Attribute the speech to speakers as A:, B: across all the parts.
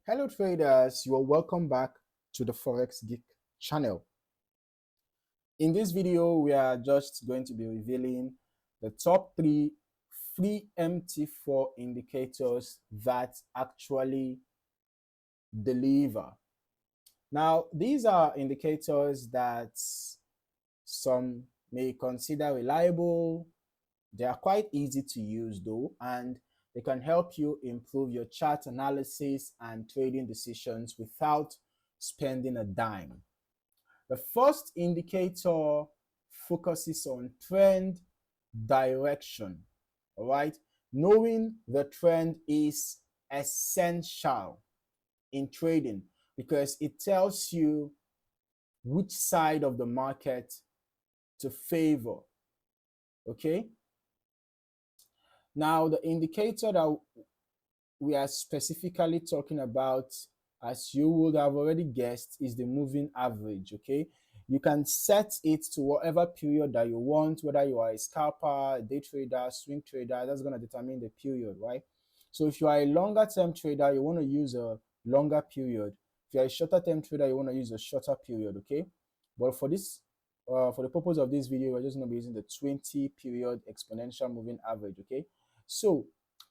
A: Hello traders, you are welcome back to the Forex Geek channel. In this video, we are just going to be revealing the top 3 free MT4 indicators that actually deliver. Now, these are indicators that some may consider reliable. They are quite easy to use though, and they can help you improve your chart analysis and trading decisions without spending a dime. The first indicator focuses on trend direction. All right, knowing the trend is essential in trading because it tells you which side of the market to favor. Okay, now the indicator that we are specifically talking about, as you would have already guessed, is the moving average. Okay, you can set it to whatever period that you want, whether you are a scalper, a day trader, swing trader. That's going to determine the period, right? So if you are a longer term trader, you want to use a longer period. If you are a shorter term trader, you want to use a shorter period. Okay, but for this for the purpose of this video, we're just going to be using the 20 period exponential moving average. Okay, so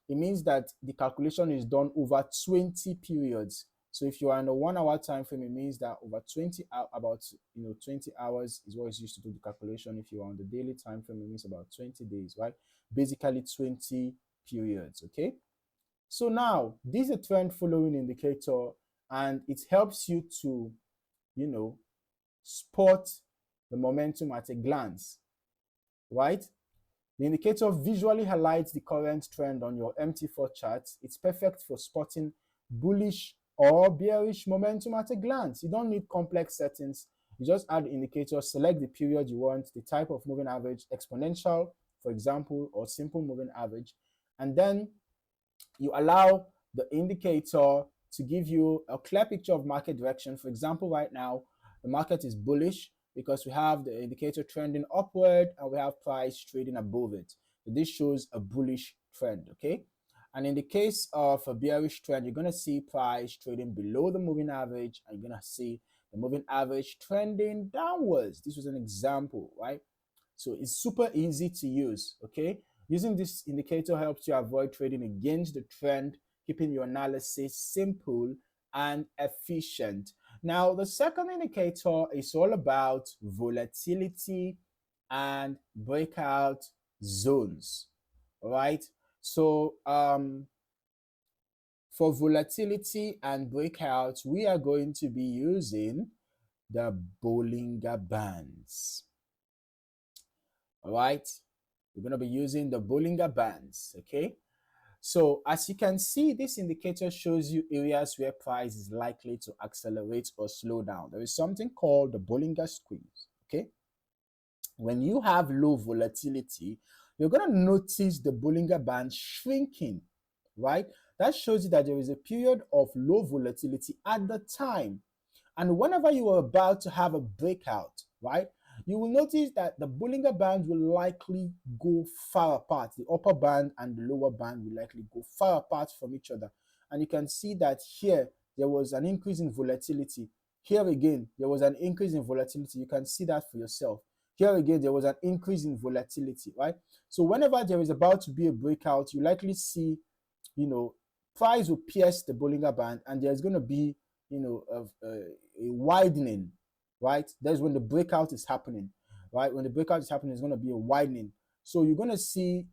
A: it means that the calculation is done over 20 periods. So if you are in a 1 hour time frame, it means that over 20 about 20 hours is what is used to do the calculation. If you are on the daily time frame, it means about 20 days, right? Basically 20 periods. Okay, so now this is a trend following indicator, and it helps you to spot the momentum at a glance, right? The indicator visually highlights the current trend on your MT4 chart. It's perfect for spotting bullish or bearish momentum at a glance. You don't need complex settings. You just add the indicator, select the period you want, the type of moving average, exponential, for example, or simple moving average, and then you allow the indicator to give you a clear picture of market direction. For example, right now, the market is bullish because we have the indicator trending upward and we have price trading above it. So this shows a bullish trend, okay? And in the case of a bearish trend, you're going to see price trading below the moving average, and you're going to see the moving average trending downwards. This was an example, right? So it's super easy to use, okay? Using this indicator helps you avoid trading against the trend, keeping your analysis simple and efficient. Now, the second indicator is all about volatility and breakout zones, all right? So for volatility and breakouts, we are going to be using the Bollinger Bands, all right? We're going to be using the Bollinger Bands, okay? So as you can see, this indicator shows you areas where price is likely to accelerate or slow down. There is something called the Bollinger Squeeze, okay? When you have low volatility, you're going to notice the Bollinger Band shrinking, right? That shows you that there is a period of low volatility at the time. And whenever you are about to have a breakout, right, you will notice that the Bollinger Bands will likely go far apart. The upper band and the lower band will likely go far apart from each other. And you can see that here, there was an increase in volatility. Here again, there was an increase in volatility. You can see that for yourself. Here again, there was an increase in volatility, right? So whenever there is about to be a breakout, you likely see, price will pierce the Bollinger Band, and there's going to be, a widening, right? That's when the breakout is happening, right? When the breakout is happening, there's going to be a widening. So you're going to see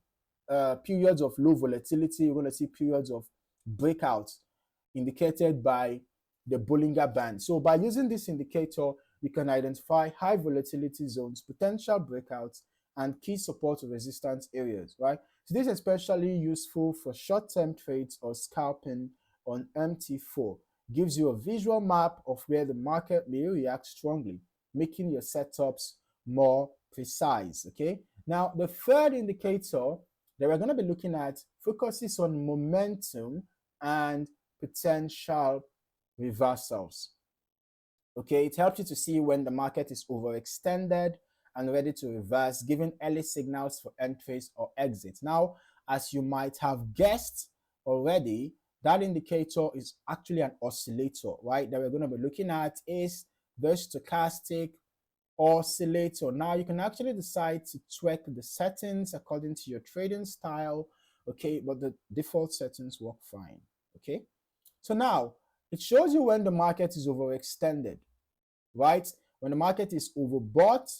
A: periods of low volatility. You're going to see periods of breakouts indicated by the Bollinger Band. So by using this indicator, you can identify high volatility zones, potential breakouts, and key support or resistance areas, right? So this is especially useful for short-term trades or scalping on MT4. Gives you a visual map of where the market may react strongly, making your setups more precise, okay? Now, the third indicator that we're going to be looking at focuses on momentum and potential reversals. Okay, it helps you to see when the market is overextended and ready to reverse, giving early signals for entries or exits. Now, as you might have guessed already, that indicator is actually an oscillator, right? That we're going to be looking at is the stochastic oscillator. Now you can actually decide to tweak the settings according to your trading style, okay, but the default settings work fine, okay. So now it shows you when the market is overextended, right? When the market is overbought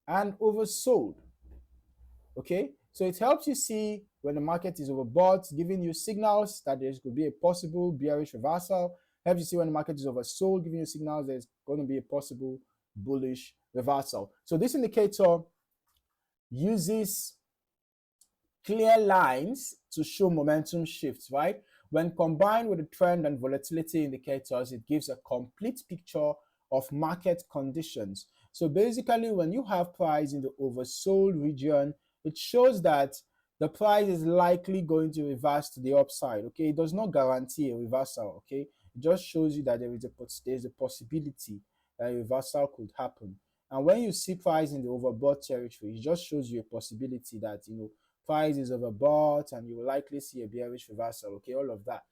A: and oversold, okay. So it helps you see when the market is overbought, giving you signals that there could be a possible bearish reversal. Helps you see when the market is oversold, giving you signals there's going to be a possible bullish reversal. So this indicator uses clear lines to show momentum shifts, right? When combined with the trend and volatility indicators, it gives a complete picture of market conditions. So basically, when you have price in the oversold region, it shows that the price is likely going to reverse to the upside, okay? It does not guarantee a reversal, okay? It just shows you that there's a possibility that a reversal could happen. And when you see price in the overbought territory, it just shows you a possibility that, price is overbought and you will likely see a bearish reversal, okay, all of that.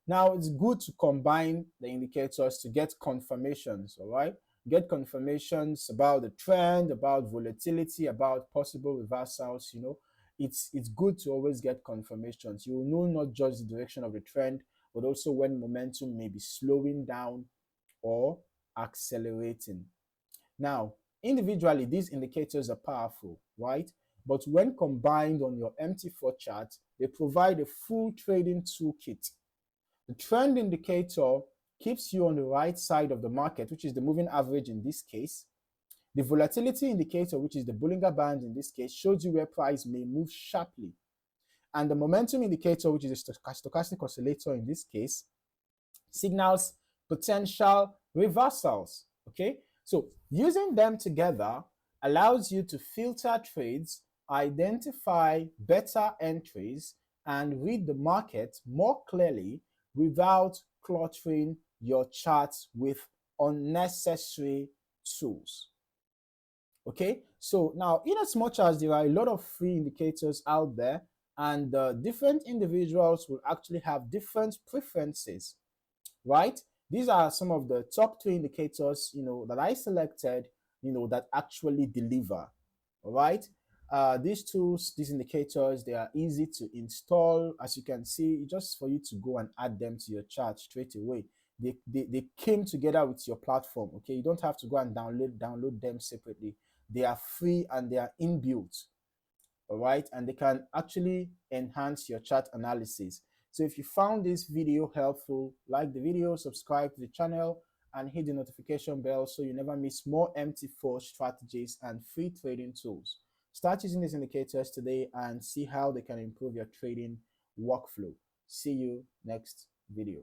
A: Now, it's good to combine the indicators to get confirmations, all right? Get confirmations about the trend, about volatility, about possible reversals, It's good to always get confirmations. You will know not just the direction of the trend, but also when momentum may be slowing down or accelerating. Now, individually, these indicators are powerful, right? But when combined on your MT4 chart, they provide a full trading toolkit. The trend indicator keeps you on the right side of the market, which is the moving average in this case. The volatility indicator, which is the Bollinger Band in this case, shows you where price may move sharply. And the momentum indicator, which is a stochastic oscillator in this case, signals potential reversals, okay? So using them together allows you to filter trades, identify better entries, and read the market more clearly without cluttering your charts with unnecessary tools. Okay, so now in as much as there are a lot of free indicators out there, and different individuals will actually have different preferences, right? These are some of the top 3 indicators, that I selected, that actually deliver, all right? These tools, these indicators, they are easy to install. As you can see, just for you to go and add them to your chart straight away. They came together with your platform, okay? You don't have to go and download them separately. They are free and they are inbuilt, all right? And they can actually enhance your chart analysis. So if you found this video helpful, like the video, subscribe to the channel, and hit the notification bell so you never miss more MT4 strategies and free trading tools. Start using these indicators today and see how they can improve your trading workflow. See you next video.